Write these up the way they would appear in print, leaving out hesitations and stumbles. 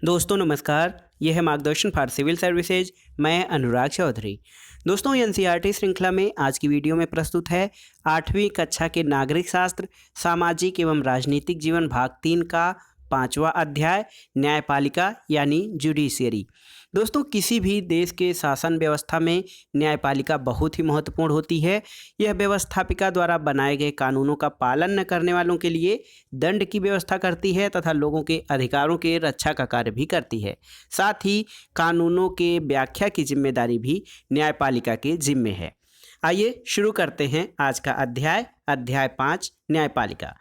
दोस्तों नमस्कार, यह है मार्गदर्शन फॉर सिविल सर्विसेज। मैं अनुराग चौधरी। दोस्तों एनसीईआरटी श्रृंखला में आज की वीडियो में प्रस्तुत है 8वीं कक्षा के नागरिक शास्त्र सामाजिक एवं राजनीतिक जीवन भाग 3 का 5वां अध्याय न्यायपालिका यानी जुडिशियरी। दोस्तों किसी भी देश के शासन व्यवस्था में न्यायपालिका बहुत ही महत्वपूर्ण होती है। यह व्यवस्थापिका द्वारा बनाए गए कानूनों का पालन न करने वालों के लिए दंड की व्यवस्था करती है तथा लोगों के अधिकारों के रक्षा का कार्य भी करती है। साथ ही कानूनों के व्याख्या की जिम्मेदारी भी न्यायपालिका के जिम्मे है। आइए शुरू करते हैं आज का अध्याय 5 न्यायपालिका।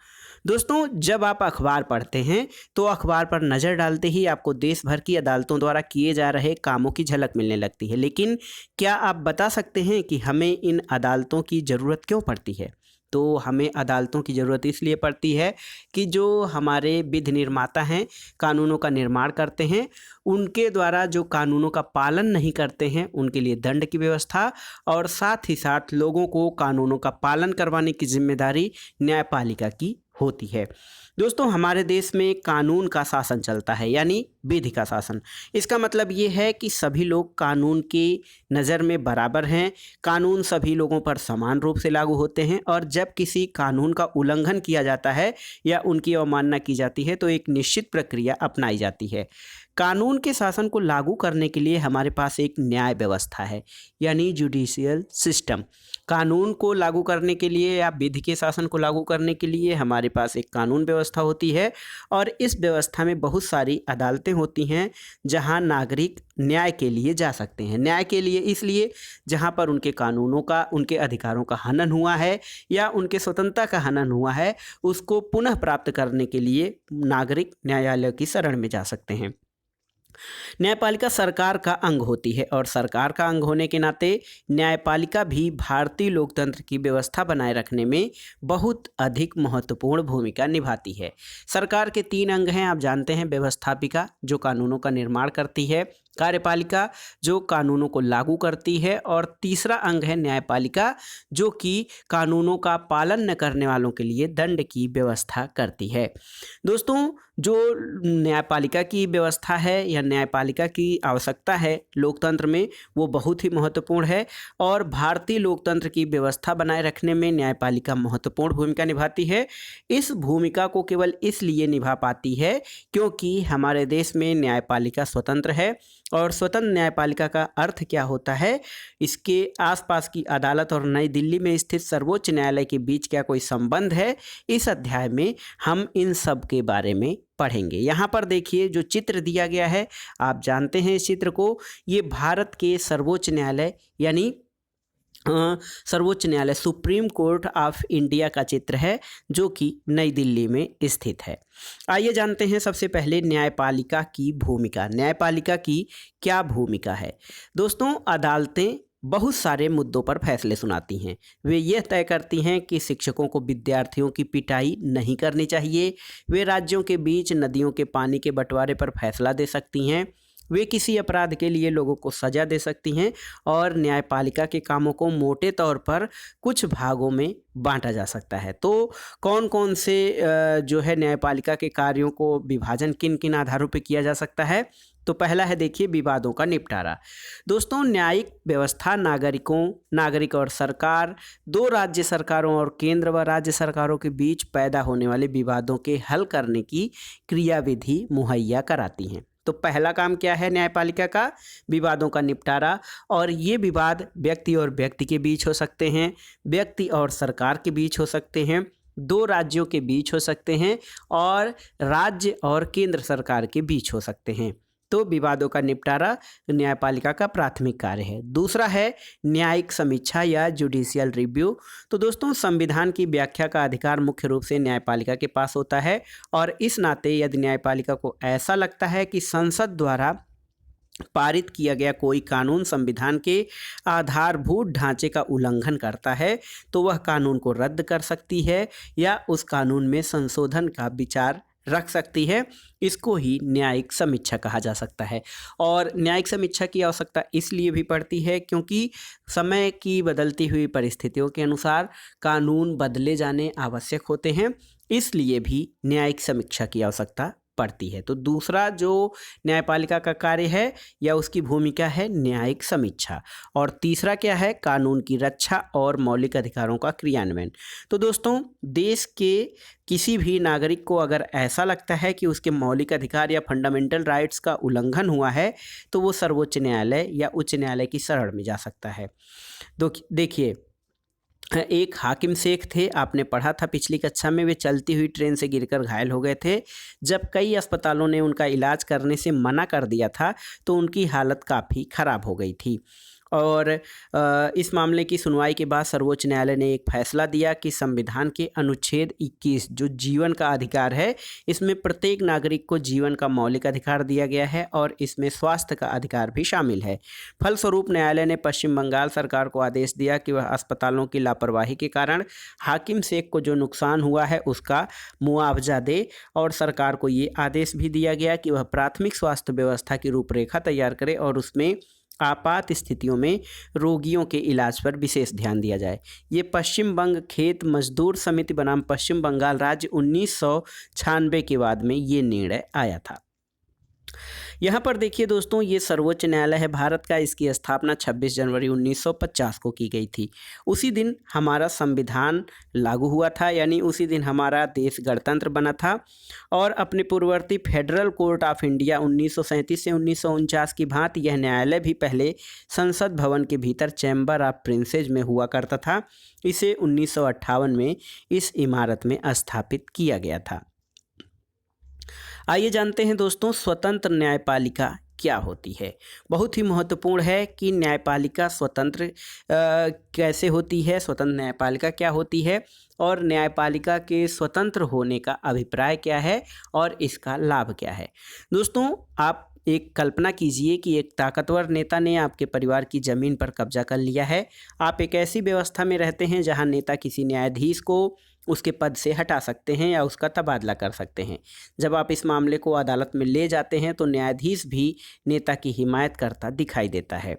दोस्तों जब आप अखबार पढ़ते हैं तो अखबार पर नज़र डालते ही आपको देश भर की अदालतों द्वारा किए जा रहे कामों की झलक मिलने लगती है। लेकिन क्या आप बता सकते हैं कि हमें इन अदालतों की ज़रूरत क्यों पड़ती है? तो हमें अदालतों की ज़रूरत इसलिए पड़ती है कि जो हमारे विधि निर्माता हैं, कानूनों का निर्माण करते हैं, उनके द्वारा जो कानूनों का पालन नहीं करते हैं उनके लिए दंड की व्यवस्था और साथ ही साथ लोगों को कानूनों का पालन करवाने की जिम्मेदारी न्यायपालिका की होती है। दोस्तों हमारे देश में कानून का शासन चलता है यानी विधि का शासन। इसका मतलब ये है कि सभी लोग कानून की नज़र में बराबर हैं, कानून सभी लोगों पर समान रूप से लागू होते हैं और जब किसी कानून का उल्लंघन किया जाता है या उनकी अवमानना की जाती है तो एक निश्चित प्रक्रिया अपनाई जाती है। कानून के शासन को लागू करने के लिए हमारे पास एक न्याय व्यवस्था है यानी जुडिशियल सिस्टम। कानून को लागू करने के लिए या विधि के शासन को लागू करने के लिए हमारे पास एक कानून व्यवस्था होती है और इस व्यवस्था में बहुत सारी अदालतें होती हैं जहां नागरिक न्याय के लिए जा सकते हैं। न्याय के लिए इसलिए जहां पर उनके कानूनों का, उनके अधिकारों का हनन हुआ है या उनके स्वतंत्रता का हनन हुआ है, उसको पुनः प्राप्त करने के लिए नागरिक न्यायालय की शरण में जा सकते हैं। न्यायपालिका सरकार का अंग होती है और सरकार का अंग होने के नाते न्यायपालिका भी भारतीय लोकतंत्र की व्यवस्था बनाए रखने में बहुत अधिक महत्वपूर्ण भूमिका निभाती है। सरकार के 3 अंग हैं, आप जानते हैं। व्यवस्थापिका जो कानूनों का निर्माण करती है, कार्यपालिका जो कानूनों को लागू करती है और तीसरा अंग है न्यायपालिका जो कि कानूनों का पालन न करने वालों के लिए दंड की व्यवस्था करती है। दोस्तों जो न्यायपालिका की व्यवस्था है या न्यायपालिका की आवश्यकता है लोकतंत्र में वो बहुत ही महत्वपूर्ण है और भारतीय लोकतंत्र की व्यवस्था बनाए रखने में न्यायपालिका महत्वपूर्ण भूमिका निभाती है। इस भूमिका को केवल इसलिए निभा पाती है क्योंकि हमारे देश में न्यायपालिका स्वतंत्र है और स्वतंत्र न्यायपालिका का अर्थ क्या होता है, इसके आसपास की अदालत और नई दिल्ली में स्थित सर्वोच्च न्यायालय के बीच क्या कोई संबंध है, इस अध्याय में हम इन सब के बारे में पढ़ेंगे। यहाँ पर देखिए जो चित्र दिया गया है, आप जानते हैं इस चित्र को, ये भारत के सर्वोच्च न्यायालय यानी सर्वोच्च न्यायालय सुप्रीम कोर्ट ऑफ इंडिया का चित्र है जो कि नई दिल्ली में स्थित है। आइए जानते हैं सबसे पहले न्यायपालिका की भूमिका। न्यायपालिका की क्या भूमिका है? दोस्तों अदालतें बहुत सारे मुद्दों पर फैसले सुनाती हैं। वे यह तय करती हैं कि शिक्षकों को विद्यार्थियों की पिटाई नहीं करनी चाहिए, वे राज्यों के बीच नदियों के पानी के बंटवारे पर फैसला दे सकती हैं, वे किसी अपराध के लिए लोगों को सज़ा दे सकती हैं और न्यायपालिका के कामों को मोटे तौर पर कुछ भागों में बांटा जा सकता है। तो कौन कौन से जो है न्यायपालिका के कार्यों को विभाजन किन किन आधारों पर किया जा सकता है? तो पहला है देखिए विवादों का निपटारा। दोस्तों न्यायिक व्यवस्था नागरिक और सरकार, 2 राज्य सरकारों और केंद्र व राज्य सरकारों के बीच पैदा होने वाले विवादों के हल करने की क्रियाविधि मुहैया कराती हैं। तो पहला काम क्या है न्यायपालिका का? विवादों का निपटारा। और ये विवाद व्यक्ति और व्यक्ति के बीच हो सकते हैं, व्यक्ति और सरकार के बीच हो सकते हैं, 2 राज्यों के बीच हो सकते हैं और राज्य और केंद्र सरकार के बीच हो सकते हैं। तो विवादों का निपटारा न्यायपालिका का प्राथमिक कार्य है। दूसरा है न्यायिक समीक्षा या जुडिशियल रिव्यू। तो दोस्तों संविधान की व्याख्या का अधिकार मुख्य रूप से न्यायपालिका के पास होता है और इस नाते यदि न्यायपालिका को ऐसा लगता है कि संसद द्वारा पारित किया गया कोई कानून संविधान के आधारभूत ढांचे का उल्लंघन करता है तो वह कानून को रद्द कर सकती है या उस कानून में संशोधन का विचार रख सकती है। इसको ही न्यायिक समीक्षा कहा जा सकता है। और न्यायिक समीक्षा की आवश्यकता इसलिए भी पड़ती है क्योंकि समय की बदलती हुई परिस्थितियों के अनुसार कानून बदले जाने आवश्यक होते हैं, इसलिए भी न्यायिक समीक्षा की आवश्यकता पड़ती है। तो दूसरा जो न्यायपालिका का कार्य है या उसकी भूमिका है न्यायिक समीक्षा, और तीसरा क्या है, कानून की रक्षा और मौलिक अधिकारों का क्रियान्वयन। तो दोस्तों, देश के किसी भी नागरिक को अगर ऐसा लगता है कि उसके मौलिक अधिकार या फंडामेंटल राइट्स का उल्लंघन हुआ है तो वो सर्वोच्च न्यायालय या उच्च न्यायालय की शरण में जा सकता है। देखिए, एक हाकिम शेख थे, आपने पढ़ा था पिछली कक्षा में, वे चलती हुई ट्रेन से गिरकर घायल हो गए थे। जब कई अस्पतालों ने उनका इलाज करने से मना कर दिया था तो उनकी हालत काफ़ी ख़राब हो गई थी, और इस मामले की सुनवाई के बाद सर्वोच्च न्यायालय ने एक फैसला दिया कि संविधान के अनुच्छेद 21 जो जीवन का अधिकार है, इसमें प्रत्येक नागरिक को जीवन का मौलिक अधिकार दिया गया है और इसमें स्वास्थ्य का अधिकार भी शामिल है। फलस्वरूप न्यायालय ने पश्चिम बंगाल सरकार को आदेश दिया कि वह अस्पतालों की लापरवाही के कारण हाकिम शेख को जो नुकसान हुआ है उसका मुआवजा दे, और सरकार को ये आदेश भी दिया गया कि वह प्राथमिक स्वास्थ्य व्यवस्था की रूपरेखा तैयार करे और उसमें आपात स्थितियों में रोगियों के इलाज पर विशेष ध्यान दिया जाए। ये पश्चिम बंग खेत मजदूर समिति बनाम पश्चिम बंगाल राज्य 1996 के बाद में ये निर्णय आया था। यहाँ पर देखिए दोस्तों, ये सर्वोच्च न्यायालय है भारत का, इसकी स्थापना 26 जनवरी 1950 को की गई थी। उसी दिन हमारा संविधान लागू हुआ था, यानी उसी दिन हमारा देश गणतंत्र बना था, और अपने पूर्ववर्ती फेडरल कोर्ट ऑफ इंडिया 1937 से 1949 की भांति यह न्यायालय भी पहले संसद भवन के भीतर चैम्बर ऑफ प्रिंसेज में हुआ करता था। इसे 1958 में इस इमारत में स्थापित किया गया था। आइए जानते हैं दोस्तों, स्वतंत्र न्यायपालिका क्या होती है। बहुत ही महत्वपूर्ण है कि न्यायपालिका स्वतंत्र कैसे होती है, स्वतंत्र न्यायपालिका क्या होती है, और न्यायपालिका के स्वतंत्र होने का अभिप्राय क्या है और इसका लाभ क्या है। दोस्तों, आप एक कल्पना कीजिए कि एक ताकतवर नेता ने आपके परिवार की ज़मीन पर कब्जा कर लिया है। आप एक ऐसी व्यवस्था में रहते हैं जहां नेता किसी न्यायाधीश को उसके पद से हटा सकते हैं या उसका तबादला कर सकते हैं। जब आप इस मामले को अदालत में ले जाते हैं तो न्यायाधीश भी नेता की हिमायत करता दिखाई देता है।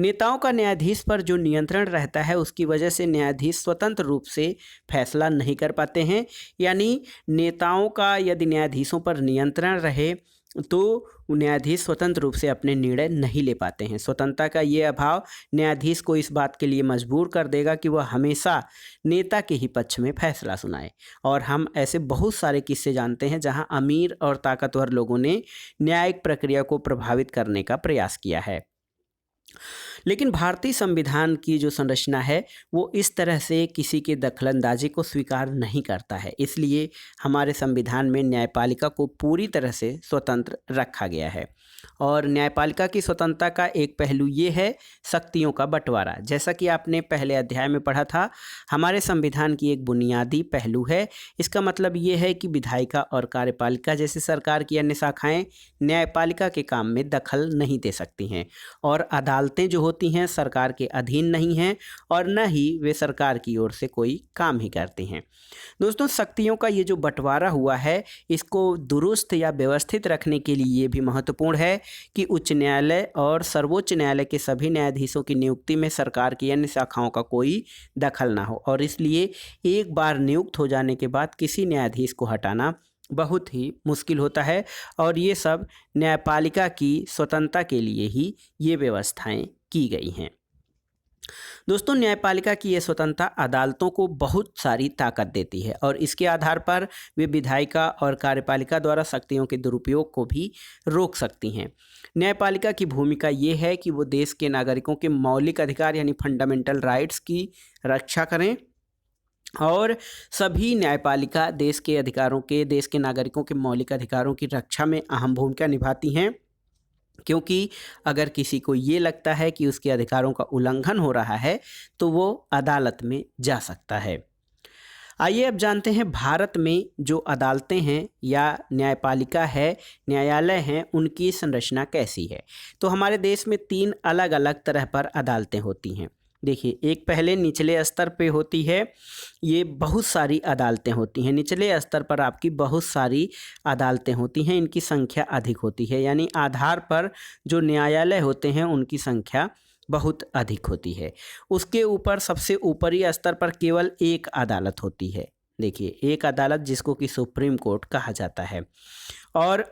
नेताओं का न्यायाधीश पर जो नियंत्रण रहता है उसकी वजह से न्यायाधीश स्वतंत्र रूप से फैसला नहीं कर पाते हैं, यानी नेताओं का यदि न्यायाधीशों पर नियंत्रण रहे तो न्यायाधीश स्वतंत्र रूप से अपने निर्णय नहीं ले पाते हैं। स्वतंत्रता का ये अभाव न्यायाधीश को इस बात के लिए मजबूर कर देगा कि वह हमेशा नेता के ही पक्ष में फैसला सुनाए, और हम ऐसे बहुत सारे किस्से जानते हैं जहां अमीर और ताकतवर लोगों ने न्यायिक प्रक्रिया को प्रभावित करने का प्रयास किया है। लेकिन भारतीय संविधान की जो संरचना है वो इस तरह से किसी के दखलंदाजी को स्वीकार नहीं करता है, इसलिए हमारे संविधान में न्यायपालिका को पूरी तरह से स्वतंत्र रखा गया है। और न्यायपालिका की स्वतंत्रता का एक पहलू ये है शक्तियों का बंटवारा। जैसा कि आपने पहले अध्याय में पढ़ा था, हमारे संविधान की एक बुनियादी पहलू है। इसका मतलब ये है कि विधायिका और कार्यपालिका जैसे सरकार की अन्य शाखाएं न्यायपालिका के काम में दखल नहीं दे सकती हैं, और अदालतें जो होती हैं सरकार के अधीन नहीं हैं और न ही वे सरकार की ओर से कोई काम ही करती हैं। दोस्तों, शक्तियों का ये जो बंटवारा हुआ है इसको दुरुस्त या व्यवस्थित रखने के लिए ये भी महत्वपूर्ण है कि उच्च न्यायालय और सर्वोच्च न्यायालय के सभी न्यायाधीशों की नियुक्ति में सरकार की अन्य शाखाओं का कोई दखल ना हो, और इसलिए एक बार नियुक्त हो जाने के बाद किसी न्यायाधीश को हटाना बहुत ही मुश्किल होता है, और ये सब न्यायपालिका की स्वतंत्रता के लिए ही ये व्यवस्थाएं की गई हैं। दोस्तों, न्यायपालिका की ये स्वतंत्रता अदालतों को बहुत सारी ताकत देती है, और इसके आधार पर वे विधायिका और कार्यपालिका द्वारा शक्तियों के दुरुपयोग को भी रोक सकती हैं। न्यायपालिका की भूमिका ये है कि वो देश के नागरिकों के मौलिक अधिकार यानी फंडामेंटल राइट्स की रक्षा करें, और सभी न्यायपालिका देश के नागरिकों के मौलिक अधिकारों की रक्षा में अहम भूमिका निभाती हैं, क्योंकि अगर किसी को ये लगता है कि उसके अधिकारों का उल्लंघन हो रहा है तो वो अदालत में जा सकता है। आइए अब जानते हैं भारत में जो अदालतें हैं या न्यायपालिका है, न्यायालय हैं, उनकी संरचना कैसी है। तो हमारे देश में 3 अलग अलग तरह पर अदालतें होती हैं। देखिए, एक पहले निचले स्तर पे होती है, ये बहुत सारी अदालतें होती हैं। निचले स्तर पर आपकी बहुत सारी अदालतें होती हैं, इनकी संख्या अधिक होती है, यानी आधार पर जो न्यायालय होते हैं उनकी संख्या बहुत अधिक होती है। उसके ऊपर सबसे ऊपरी स्तर पर केवल एक अदालत होती है, देखिए, एक अदालत जिसको कि सुप्रीम कोर्ट कहा जाता है। और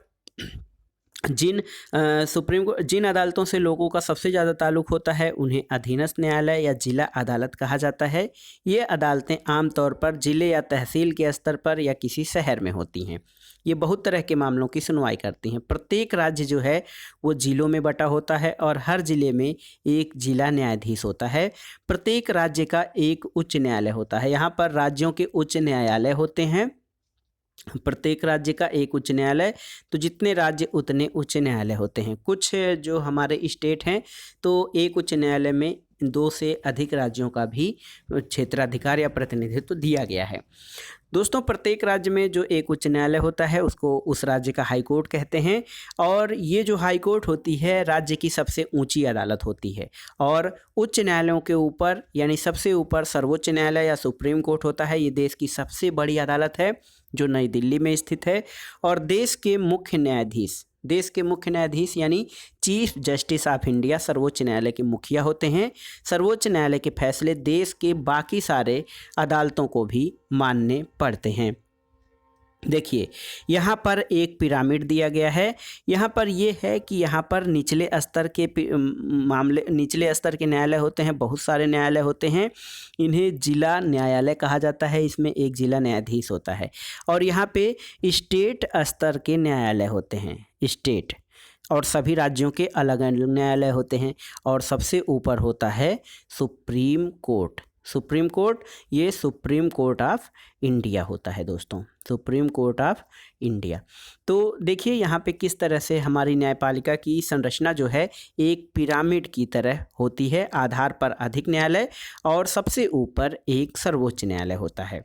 जिन अदालतों से लोगों का सबसे ज़्यादा ताल्लुक़ होता है उन्हें अधीनस्थ न्यायालय या जिला अदालत कहा जाता है। ये अदालतें आमतौर पर ज़िले या तहसील के स्तर पर या किसी शहर में होती हैं। ये बहुत तरह के मामलों की सुनवाई करती हैं। प्रत्येक राज्य जो है वो ज़िलों में बटा होता है और हर ज़िले में एक जिला न्यायाधीश होता है। प्रत्येक राज्य का एक उच्च न्यायालय होता है। यहाँ पर राज्यों के उच्च न्यायालय होते हैं। प्रत्येक राज्य का एक उच्च न्यायालय, तो जितने राज्य उतने उच्च न्यायालय होते हैं। कुछ जो हमारे स्टेट हैं तो एक उच्च न्यायालय में 2 से अधिक राज्यों का भी क्षेत्राधिकार या प्रतिनिधित्व दिया गया है। दोस्तों, प्रत्येक राज्य में जो एक उच्च न्यायालय होता है उसको उस राज्य का हाई कोर्ट कहते हैं। और ये जो हाई कोर्ट होती है राज्य की सबसे ऊंची अदालत होती है। और उच्च न्यायालयों के ऊपर यानी सबसे ऊपर सर्वोच्च न्यायालय या सुप्रीम कोर्ट होता है। ये देश की सबसे बड़ी अदालत है जो नई दिल्ली में स्थित है। और देश के मुख्य न्यायाधीश यानी चीफ जस्टिस ऑफ इंडिया सर्वोच्च न्यायालय के मुखिया होते हैं। सर्वोच्च न्यायालय के फैसले देश के बाकी सारे अदालतों को भी मानने पड़ते हैं। देखिए, यहाँ पर एक पिरामिड दिया गया है। यहाँ पर ये है कि यहाँ पर निचले स्तर के न्यायालय होते हैं। बहुत सारे न्यायालय होते हैं। इन्हें जिला न्यायालय कहा जाता है। इसमें एक जिला न्यायाधीश होता है। और यहाँ पे स्टेट स्तर के न्यायालय होते हैं, स्टेट, और सभी राज्यों के अलग अलग न्यायालय होते हैं। और सबसे ऊपर होता है सुप्रीम कोर्ट। सुप्रीम कोर्ट, ये सुप्रीम कोर्ट ऑफ इंडिया होता है दोस्तों, सुप्रीम कोर्ट ऑफ इंडिया। तो देखिए यहाँ पे किस तरह से हमारी न्यायपालिका की संरचना जो है एक पिरामिड की तरह होती है। आधार पर अधिक न्यायालय और सबसे ऊपर एक सर्वोच्च न्यायालय होता है।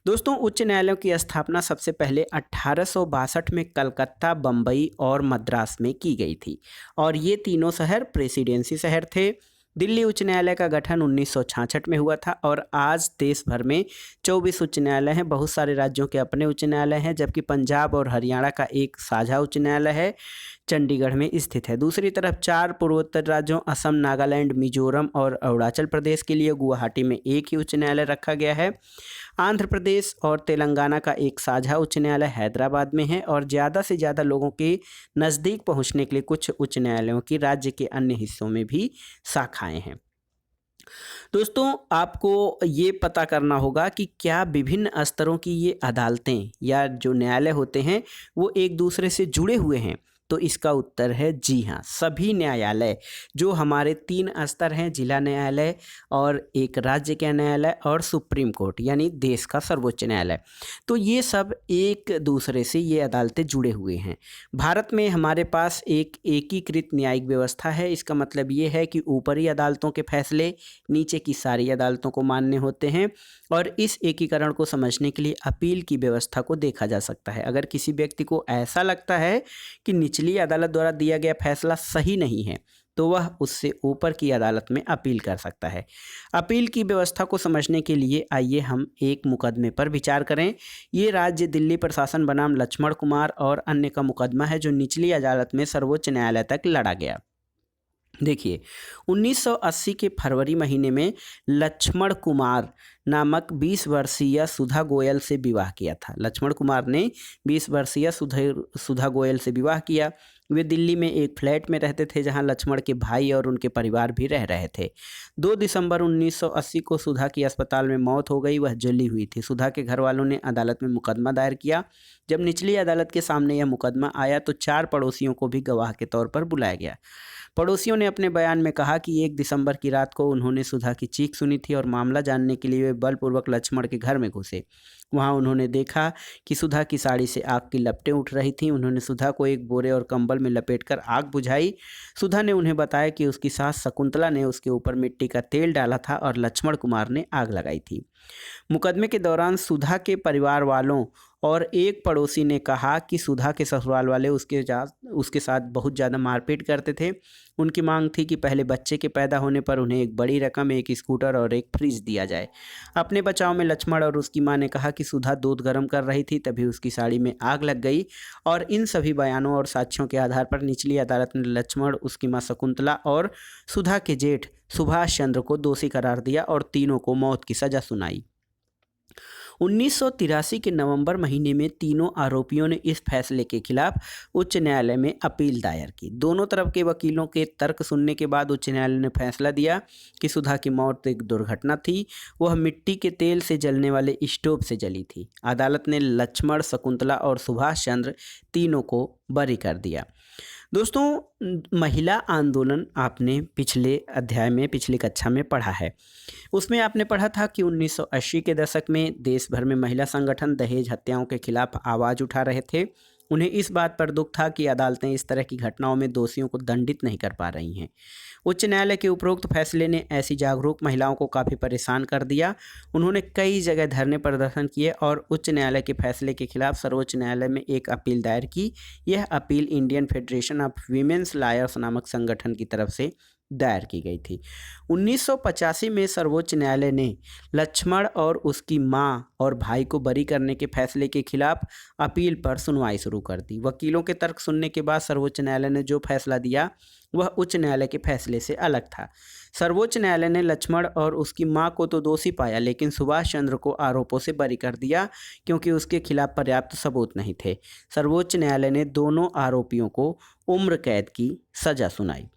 दोस्तों, उच्च न्यायालयों की स्थापना सबसे पहले 1862 में कलकत्ता, बम्बई और मद्रास में की गई थी। और ये तीनों शहर प्रेसिडेंसी शहर थे। दिल्ली उच्च न्यायालय का गठन 1966 में हुआ था। और आज देश भर में 24 उच्च न्यायालय हैं। बहुत सारे राज्यों के अपने उच्च न्यायालय हैं, जबकि पंजाब और हरियाणा का एक साझा उच्च न्यायालय है, चंडीगढ़ में स्थित है। दूसरी तरफ 4 पूर्वोत्तर राज्यों असम, नागालैंड, मिजोरम और अरुणाचल प्रदेश के लिए गुवाहाटी में एक ही उच्च न्यायालय रखा गया है। आंध्र प्रदेश और तेलंगाना का एक साझा उच्च न्यायालय हैदराबाद में है। और ज़्यादा से ज़्यादा लोगों के नज़दीक पहुंचने के लिए कुछ उच्च न्यायालयों की राज्य के अन्य हिस्सों में भी शाखाएं हैं। दोस्तों, आपको ये पता करना होगा कि क्या विभिन्न स्तरों की ये अदालतें या जो न्यायालय होते हैं वो एक दूसरे से जुड़े हुए हैं। तो इसका उत्तर है जी हाँ। सभी न्यायालय जो हमारे 3 स्तर हैं, जिला न्यायालय और एक राज्य का न्यायालय और सुप्रीम कोर्ट यानी देश का सर्वोच्च न्यायालय, तो ये सब एक दूसरे से ये अदालतें जुड़े हुए हैं। भारत में हमारे पास एक एकीकृत न्यायिक व्यवस्था है। इसका मतलब ये है कि ऊपरी अदालतों के फैसले नीचे की सारी अदालतों को मान्य होते हैं। और इस एकीकरण को समझने के लिए अपील की व्यवस्था को देखा जा सकता है। अगर किसी व्यक्ति को ऐसा लगता है कि निचली अदालत द्वारा दिया गया फैसला सही नहीं है तो वह उससे ऊपर की अदालत में अपील कर सकता है। अपील की व्यवस्था को समझने के लिए आइए हम एक मुकदमे पर विचार करें। ये राज्य दिल्ली प्रशासन बनाम लक्ष्मण कुमार और अन्य का मुकदमा है जो निचली अदालत में सर्वोच्च न्यायालय तक लड़ा गया। देखिए, 1980 के फरवरी महीने में लक्ष्मण कुमार नामक 20 वर्षीय सुधा गोयल से विवाह किया था। लक्ष्मण कुमार ने 20 वर्षीय सुधा गोयल से विवाह किया। वे दिल्ली में एक फ्लैट में रहते थे जहां लक्ष्मण के भाई और उनके परिवार भी रह रहे थे। 2 दिसंबर 1980 को सुधा की अस्पताल में मौत हो गई। वह जली हुई थी। सुधा के घर वालों ने अदालत में मुकदमा दायर किया। जब निचली अदालत के सामने यह मुकदमा आया तो 4 पड़ोसियों को भी गवाह के तौर पर बुलाया गया। पड़ोसियों ने अपने बयान में कहा कि 1 दिसंबर की रात को उन्होंने सुधा की चीख सुनी थी और मामला जानने के लिए वे बलपूर्वक लक्ष्मण के घर में घुसे। वहां उन्होंने देखा कि सुधा की साड़ी से आग की लपटें उठ रही थीं। उन्होंने सुधा को एक बोरे और कंबल में लपेटकर आग बुझाई। सुधा ने उन्हें बताया कि उसकी सास शकुंतला ने उसके ऊपर मिट्टी का तेल डाला था और लक्ष्मण कुमार ने आग लगाई थी। मुकदमे के दौरान सुधा के परिवार वालों और एक पड़ोसी ने कहा कि सुधा के ससुराल वाले उसके साथ बहुत ज़्यादा मारपीट करते थे। उनकी मांग थी कि पहले बच्चे के पैदा होने पर उन्हें एक बड़ी रकम, एक स्कूटर और एक फ्रिज दिया जाए। अपने बचाव में लक्ष्मण और उसकी मां ने कहा कि सुधा दूध गर्म कर रही थी, तभी उसकी साड़ी में आग लग गई। और इन सभी बयानों और साक्ष्यों के आधार पर निचली अदालत ने लक्ष्मण, उसकी मां शकुंतला और सुधा के जेठ सुभाष चंद्र को दोषी करार दिया और तीनों को मौत की सजा सुनाई। 1983 के नवंबर महीने में तीनों आरोपियों ने इस फैसले के खिलाफ उच्च न्यायालय में अपील दायर की। दोनों तरफ के वकीलों के तर्क सुनने के बाद उच्च न्यायालय ने फैसला दिया कि सुधा की मौत एक दुर्घटना थी, वह मिट्टी के तेल से जलने वाले स्टोव से जली थी। अदालत ने लक्ष्मण, शकुंतला और सुभाष चंद्र तीनों को बरी कर दिया। दोस्तों, महिला आंदोलन आपने पिछले अध्याय में, पिछली कक्षा में पढ़ा है। उसमें आपने पढ़ा था कि 1980 के दशक में देश भर में महिला संगठन दहेज हत्याओं के खिलाफ आवाज़ उठा रहे थे। उन्हें इस बात पर दुख था कि अदालतें इस तरह की घटनाओं में दोषियों को दंडित नहीं कर पा रही हैं। उच्च न्यायालय के उपरोक्त फैसले ने ऐसी जागरूक महिलाओं को काफ़ी परेशान कर दिया। उन्होंने कई जगह धरने प्रदर्शन किए और उच्च न्यायालय के फैसले के खिलाफ सर्वोच्च न्यायालय में एक अपील दायर की। यह appeal Indian federation of women's lawyers नामक संगठन की तरफ से दायर की गई थी। 1985 में सर्वोच्च न्यायालय ने लक्ष्मण और उसकी मां और भाई को बरी करने के फैसले के खिलाफ अपील पर सुनवाई शुरू कर दी। वकीलों के तर्क सुनने के बाद सर्वोच्च न्यायालय ने जो फैसला दिया वह उच्च न्यायालय के फैसले से अलग था। सर्वोच्च न्यायालय ने लक्ष्मण और उसकी मां को तो दोषी पाया, लेकिन सुभाष चंद्र को आरोपों से बरी कर दिया क्योंकि उसके खिलाफ पर्याप्त सबूत नहीं थे। सर्वोच्च न्यायालय ने दोनों आरोपियों को उम्र कैद की सजा सुनाई।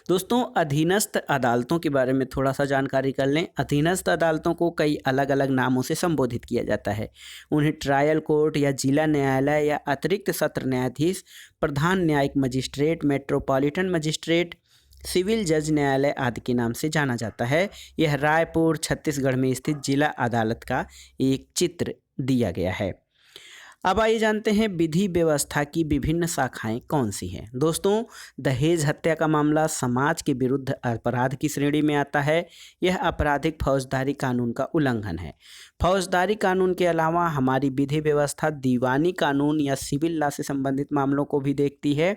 दोस्तों, अधीनस्थ अदालतों के बारे में थोड़ा सा जानकारी कर लें। अधीनस्थ अदालतों को कई अलग अलग नामों से संबोधित किया जाता है। उन्हें ट्रायल कोर्ट या जिला न्यायालय या अतिरिक्त सत्र न्यायाधीश, प्रधान न्यायिक मजिस्ट्रेट, मेट्रोपॉलिटन मजिस्ट्रेट, सिविल जज न्यायालय आदि के नाम से जाना जाता है। यह रायपुर, छत्तीसगढ़ में स्थित जिला अदालत का एक चित्र दिया गया है। अब आइए जानते हैं विधि व्यवस्था की विभिन्न शाखाएं कौन सी हैं। दोस्तों, दहेज हत्या का मामला समाज के विरुद्ध अपराध की श्रेणी में आता है। यह आपराधिक फौजदारी कानून का उल्लंघन है। फौजदारी कानून के अलावा हमारी विधि व्यवस्था दीवानी कानून या सिविल लॉ से संबंधित मामलों को भी देखती है।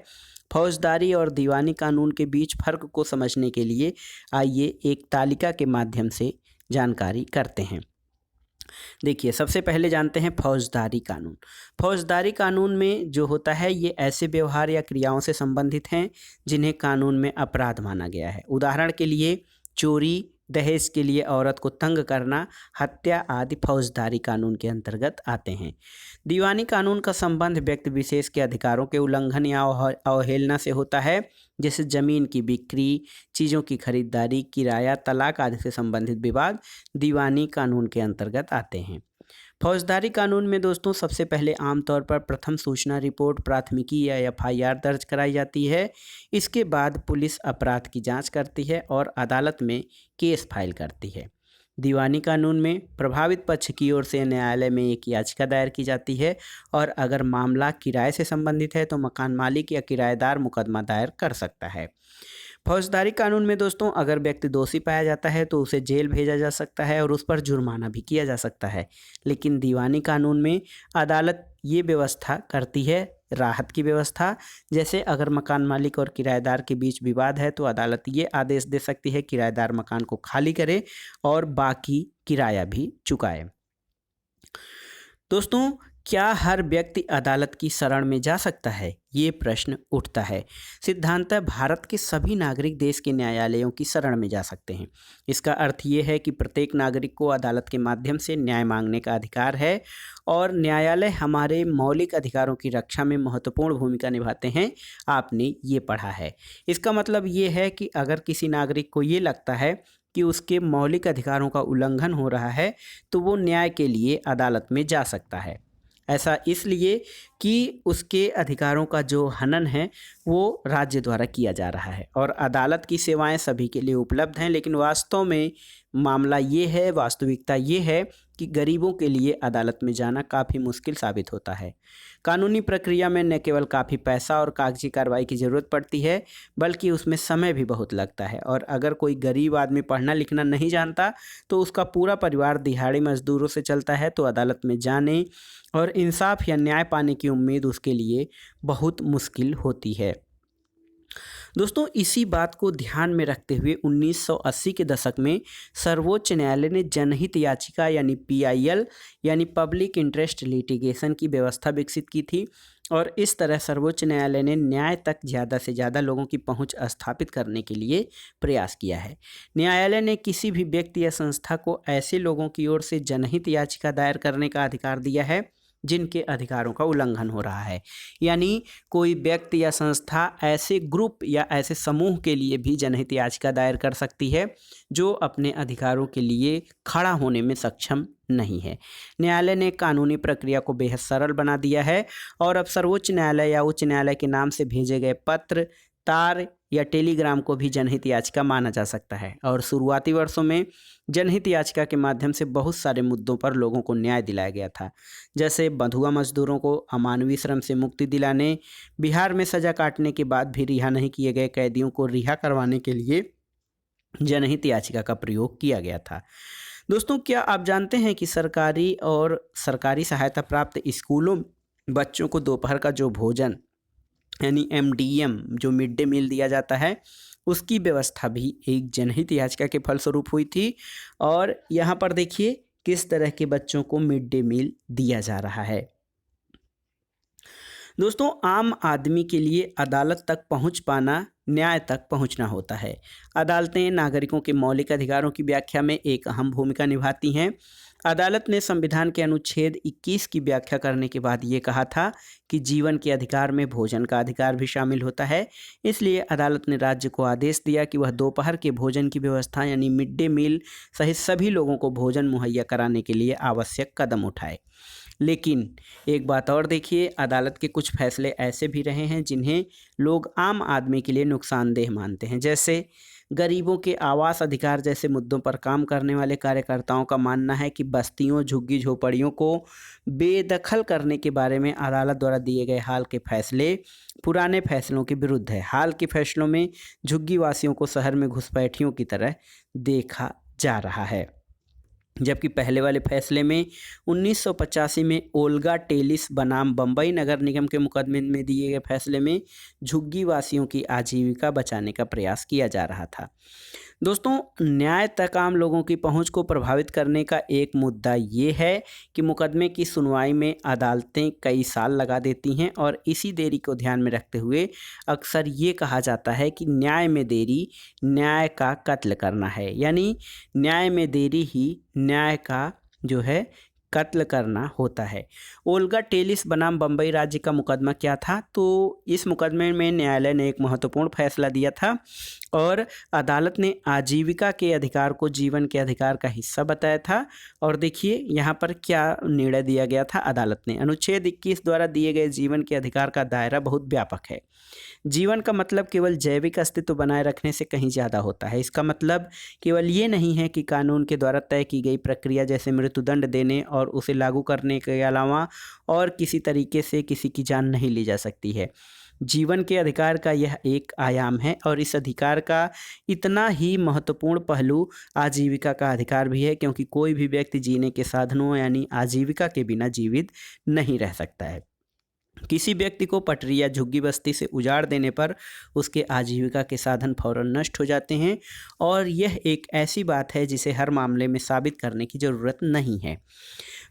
फौजदारी और दीवानी कानून के बीच फर्क को समझने के लिए आइए एक तालिका के माध्यम से जानकारी करते हैं। देखिए, सबसे पहले जानते हैं फौजदारी कानून। फौजदारी कानून में जो होता है ये ऐसे व्यवहार या क्रियाओं से संबंधित हैं जिन्हें कानून में अपराध माना गया है। उदाहरण के लिए चोरी, दहेज के लिए औरत को तंग करना, हत्या आदि फौजदारी कानून के अंतर्गत आते हैं। दीवानी कानून का संबंध व्यक्ति विशेष के अधिकारों के उल्लंघन या अवहेलना से होता है, जैसे जमीन की बिक्री, चीज़ों की खरीदारी, किराया, तलाक आदि से संबंधित विवाद दीवानी कानून के अंतर्गत आते हैं। फौजदारी कानून में दोस्तों सबसे पहले आमतौर पर प्रथम सूचना रिपोर्ट, प्राथमिकी या एफआईआर दर्ज कराई जाती है। इसके बाद पुलिस अपराध की जांच करती है और अदालत में केस फाइल करती है। दीवानी कानून में प्रभावित पक्ष की ओर से न्यायालय में एक याचिका दायर की जाती है और अगर मामला किराए से संबंधित है तो मकान मालिक या किराएदार मुकदमा दायर कर सकता है। फौजदारी कानून में दोस्तों अगर व्यक्ति दोषी पाया जाता है तो उसे जेल भेजा जा सकता है और उस पर जुर्माना भी किया जा सकता है। लेकिन दीवानी कानून में अदालत ये व्यवस्था करती है राहत की व्यवस्था। जैसे अगर मकान मालिक और किराएदार के बीच विवाद है तो अदालत ये आदेश दे सकती है किराएदार मकान को खाली करे और बाकी किराया भी चुकाए। दोस्तों, क्या हर व्यक्ति अदालत की शरण में जा सकता है? ये प्रश्न उठता है। सिद्धांतः भारत के सभी नागरिक देश के न्यायालयों की शरण में जा सकते हैं। इसका अर्थ ये है कि प्रत्येक नागरिक को अदालत के माध्यम से न्याय मांगने का अधिकार है और न्यायालय हमारे मौलिक अधिकारों की रक्षा में महत्वपूर्ण भूमिका निभाते हैं। आपने ये पढ़ा है। इसका मतलब ये है कि अगर किसी नागरिक को ये लगता है कि उसके मौलिक अधिकारों का उल्लंघन हो रहा है तो वो न्याय के लिए अदालत में जा सकता है। ऐसा इसलिए कि उसके अधिकारों का जो हनन है वो राज्य द्वारा किया जा रहा है और अदालत की सेवाएं सभी के लिए उपलब्ध हैं। लेकिन वास्तव में मामला ये है, वास्तविकता ये है कि गरीबों के लिए अदालत में जाना काफ़ी मुश्किल साबित होता है। कानूनी प्रक्रिया में न केवल काफ़ी पैसा और कागजी कार्रवाई की ज़रूरत पड़ती है बल्कि उसमें समय भी बहुत लगता है और अगर कोई गरीब आदमी पढ़ना लिखना नहीं जानता तो उसका पूरा परिवार दिहाड़ी मजदूरों से चलता है तो अदालत में जाने और इंसाफ या न्याय पाने की उम्मीद उसके लिए बहुत मुश्किल होती है। दोस्तों इसी बात को ध्यान में रखते हुए 1980 के दशक में सर्वोच्च न्यायालय ने जनहित याचिका यानी पीआईएल यानी पब्लिक इंटरेस्ट लिटिगेशन की व्यवस्था विकसित की थी और इस तरह सर्वोच्च न्यायालय ने न्याय तक ज़्यादा से ज़्यादा लोगों की पहुंच स्थापित करने के लिए प्रयास किया है। न्यायालय ने किसी भी व्यक्ति या संस्था को ऐसे लोगों की ओर से जनहित याचिका दायर करने का अधिकार दिया है जिनके अधिकारों का उल्लंघन हो रहा है। यानी कोई व्यक्ति या संस्था ऐसे ग्रुप या ऐसे समूह के लिए भी जनहित याचिका दायर कर सकती है जो अपने अधिकारों के लिए खड़ा होने में सक्षम नहीं है। न्यायालय ने कानूनी प्रक्रिया को बेहद सरल बना दिया है और अब सर्वोच्च न्यायालय या उच्च न्यायालय के नाम से भेजे गए पत्र, तार या टेलीग्राम को भी जनहित याचिका माना जा सकता है। और शुरुआती वर्षों में जनहित याचिका के माध्यम से बहुत सारे मुद्दों पर लोगों को न्याय दिलाया गया था, जैसे बंधुआ मजदूरों को अमानवीय श्रम से मुक्ति दिलाने, बिहार में सजा काटने के बाद भी रिहा नहीं किए गए कैदियों को रिहा करवाने के लिए जनहित याचिका का प्रयोग किया गया था। दोस्तों क्या आप जानते हैं कि सरकारी और सरकारी सहायता प्राप्त स्कूलों बच्चों को दोपहर का जो भोजन यानी एमडीएम जो मिड डे मील दिया जाता है उसकी व्यवस्था भी एक जनहित याचिका के फलस्वरूप हुई थी। और यहाँ पर देखिए किस तरह के बच्चों को मिड डे मील दिया जा रहा है। दोस्तों आम आदमी के लिए अदालत तक पहुंच पाना न्याय तक पहुंचना होता है। अदालतें नागरिकों के मौलिक अधिकारों की व्याख्या में एक अहम भूमिका निभाती हैं। अदालत ने संविधान के अनुच्छेद 21 की व्याख्या करने के बाद ये कहा था कि जीवन के अधिकार में भोजन का अधिकार भी शामिल होता है। इसलिए अदालत ने राज्य को आदेश दिया कि वह दोपहर के भोजन की व्यवस्था यानी मिड डे मील सहित सभी लोगों को भोजन मुहैया कराने के लिए आवश्यक कदम उठाए। लेकिन एक बात और देखिए, अदालत के कुछ फैसले ऐसे भी रहे हैं जिन्हें लोग आम आदमी के लिए नुकसानदेह मानते हैं। जैसे गरीबों के आवास अधिकार जैसे मुद्दों पर काम करने वाले कार्यकर्ताओं का मानना है कि बस्तियों, झुग्गी झोपड़ियों को बेदखल करने के बारे में अदालत द्वारा दिए गए हाल के फैसले पुराने फैसलों के विरुद्ध है। हाल के फैसलों में झुग्गी वासियों को शहर में घुसपैठियों की तरह देखा जा रहा है, जबकि पहले वाले फैसले में 1985 में ओल्गा टेलिस बनाम बम्बई नगर निगम के मुकदमे में दिए गए फैसले में झुग्गी वासियों की आजीविका बचाने का प्रयास किया जा रहा था। दोस्तों न्याय तक आम लोगों की पहुंच को प्रभावित करने का एक मुद्दा ये है कि मुकदमे की सुनवाई में अदालतें कई साल लगा देती हैं और इसी देरी को ध्यान में रखते हुए अक्सर ये कहा जाता है कि न्याय में देरी न्याय का कत्ल करना है। यानी न्याय में देरी ही न्याय का जो है कत्ल करना होता है। ओल्गा टेलिस बनाम बम्बई राज्य का मुकदमा क्या था? तो इस मुकदमे में न्यायालय ने एक महत्वपूर्ण फैसला दिया था और अदालत ने आजीविका के अधिकार को जीवन के अधिकार का हिस्सा बताया था। और देखिए यहाँ पर क्या निर्णय दिया गया था अदालत ने। अनुच्छेद 21 द्वारा दिए गए जीवन के अधिकार का दायरा बहुत व्यापक है। जीवन का मतलब केवल जैविक अस्तित्व बनाए रखने से कहीं ज़्यादा होता है। इसका मतलब केवल ये नहीं है कि कानून के द्वारा तय की गई प्रक्रिया जैसे मृत्युदंड देने और उसे लागू करने के अलावा और किसी तरीके से किसी की जान नहीं ली जा सकती है। जीवन के अधिकार का यह एक आयाम है और इस अधिकार का इतना ही महत्वपूर्ण पहलू आजीविका का अधिकार भी है, क्योंकि कोई भी व्यक्ति जीने के साधनों यानी आजीविका के बिना जीवित नहीं रह सकता है। किसी व्यक्ति को पटरी या झुग्गी बस्ती से उजाड़ देने पर उसके आजीविका के साधन फौरन नष्ट हो जाते हैं और यह एक ऐसी बात है जिसे हर मामले में साबित करने की ज़रूरत नहीं है।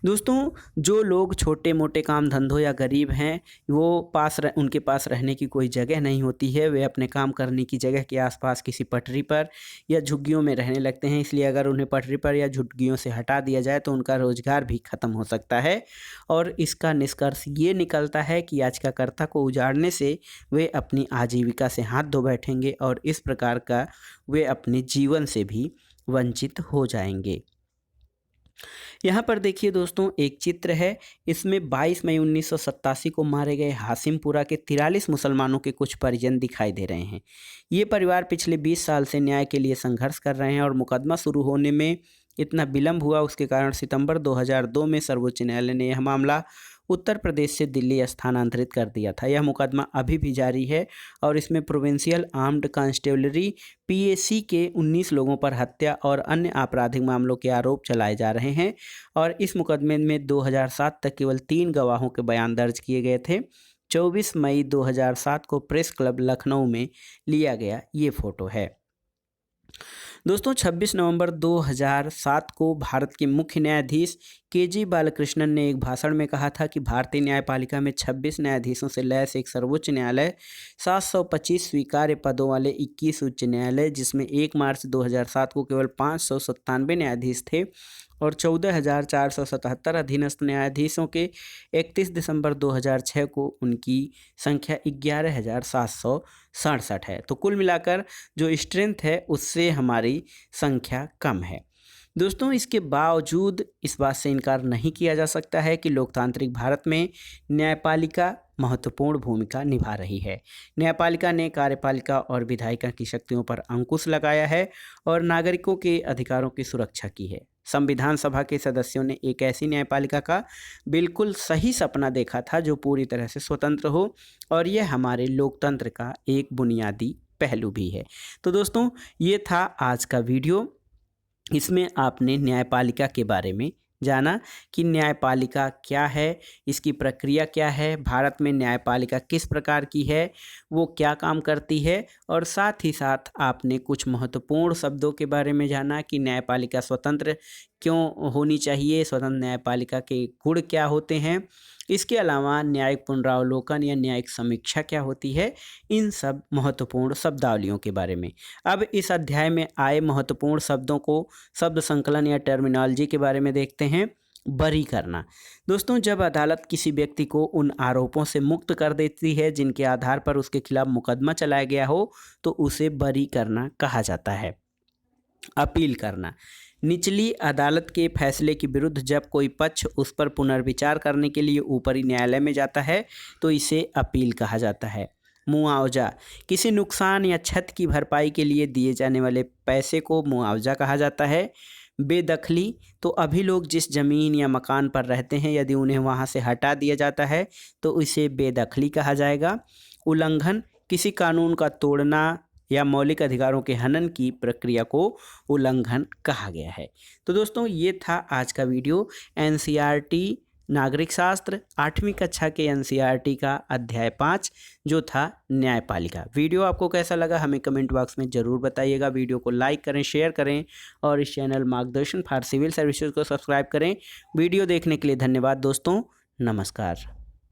दोस्तों जो लोग छोटे मोटे काम धंधों या गरीब हैं वो उनके पास रहने की कोई जगह नहीं होती है, वे अपने काम करने की जगह के आसपास किसी पटरी पर या झुग्गियों में रहने लगते हैं। इसलिए अगर उन्हें पटरी पर या झुग्गियों से हटा दिया जाए तो उनका रोजगार भी खत्म हो सकता है और इसका निष्कर्ष ये निकलता है कि याचिकाकर्ता को उजाड़ने से वे अपनी आजीविका से हाथ धो बैठेंगे और इस प्रकार का वे अपने जीवन से भी वंचित हो जाएंगे। यहाँ पर देखिए दोस्तों एक चित्र है, इसमें 22 मई 1987 को मारे गए हाशिमपुरा के 43 मुसलमानों के कुछ परिजन दिखाई दे रहे हैं। ये परिवार पिछले 20 साल से न्याय के लिए संघर्ष कर रहे हैं और मुकदमा शुरू होने में इतना विलंब हुआ उसके कारण सितंबर 2002 में सर्वोच्च न्यायालय ने यह मामला उत्तर प्रदेश से दिल्ली स्थानांतरित कर दिया था। यह मुकदमा अभी भी जारी है और इसमें प्रोविंशियल आर्म्ड कांस्टेबलरी PAC के 19 लोगों पर हत्या और अन्य आपराधिक मामलों के आरोप चलाए जा रहे हैं और इस मुकदमे में 2007 तक केवल 3 गवाहों के बयान दर्ज किए गए थे। 24 मई 2007 को प्रेस क्लब लखनऊ में लिया गया ये फ़ोटो है। दोस्तों 26 नवंबर 2007 को भारत के मुख्य न्यायाधीश के.जी. बालकृष्णन ने एक भाषण में कहा था कि भारतीय न्यायपालिका में 26 न्यायाधीशों से लैस एक सर्वोच्च न्यायालय, 725 स्वीकार्य पदों वाले 21 उच्च न्यायालय, जिसमें 1 मार्च 2007 को केवल 597 न्यायाधीश थे और 14,477 अधीनस्थ न्यायाधीशों के 31 दिसंबर 2006 को उनकी संख्या 11,767 है। तो कुल मिलाकर जो स्ट्रेंथ है उससे हमारी संख्या कम है। दोस्तों इसके बावजूद इस बात से इनकार नहीं किया जा सकता है कि लोकतांत्रिक भारत में न्यायपालिका महत्वपूर्ण भूमिका निभा रही है। न्यायपालिका ने कार्यपालिका और विधायिका की शक्तियों पर अंकुश लगाया है और नागरिकों के अधिकारों की सुरक्षा की है। संविधान सभा के सदस्यों ने एक ऐसी न्यायपालिका का बिल्कुल सही सपना देखा था जो पूरी तरह से स्वतंत्र हो, और यह हमारे लोकतंत्र का एक बुनियादी पहलू भी है। तो दोस्तों ये था आज का वीडियो। इसमें आपने न्यायपालिका के बारे में जाना कि न्यायपालिका क्या है, इसकी प्रक्रिया क्या है, भारत में न्यायपालिका किस प्रकार की है, वो क्या काम करती है, और साथ ही साथ आपने कुछ महत्वपूर्ण शब्दों के बारे में जाना कि न्यायपालिका स्वतंत्र क्यों होनी चाहिए, स्वतंत्र न्यायपालिका के गुण क्या होते हैं, इसके अलावा न्यायिक पुनरावलोकन या न्यायिक समीक्षा क्या होती है, इन सब महत्वपूर्ण शब्दावलियों के बारे में। अब इस अध्याय में आए महत्वपूर्ण शब्दों को शब्द संकलन या टर्मिनोलॉजी के बारे में देखते हैं। बरी करना। दोस्तों जब अदालत किसी व्यक्ति को उन आरोपों से मुक्त कर देती है जिनके आधार पर उसके खिलाफ मुकदमा चलाया गया हो तो उसे बरी करना कहा जाता है। अपील करना। निचली अदालत के फैसले के विरुद्ध जब कोई पक्ष उस पर पुनर्विचार करने के लिए ऊपरी न्यायालय में जाता है तो इसे अपील कहा जाता है। मुआवजा। किसी नुकसान या क्षति की भरपाई के लिए दिए जाने वाले पैसे को मुआवजा कहा जाता है। बेदखली। तो अभी लोग जिस ज़मीन या मकान पर रहते हैं यदि उन्हें वहां से हटा दिया जाता है तो इसे बेदखली कहा जाएगा। उल्लंघन। किसी कानून का तोड़ना या मौलिक अधिकारों के हनन की प्रक्रिया को उल्लंघन कहा गया है। तो दोस्तों ये था आज का वीडियो। एनसीईआरटी नागरिक शास्त्र 8वीं कक्षा के एनसीईआरटी का अध्याय 5 जो था न्यायपालिका। वीडियो आपको कैसा लगा हमें कमेंट बॉक्स में ज़रूर बताइएगा। वीडियो को लाइक करें, शेयर करें और इस चैनल मार्गदर्शन फॉर सिविल सर्विसेज को सब्सक्राइब करें। वीडियो देखने के लिए धन्यवाद दोस्तों। नमस्कार।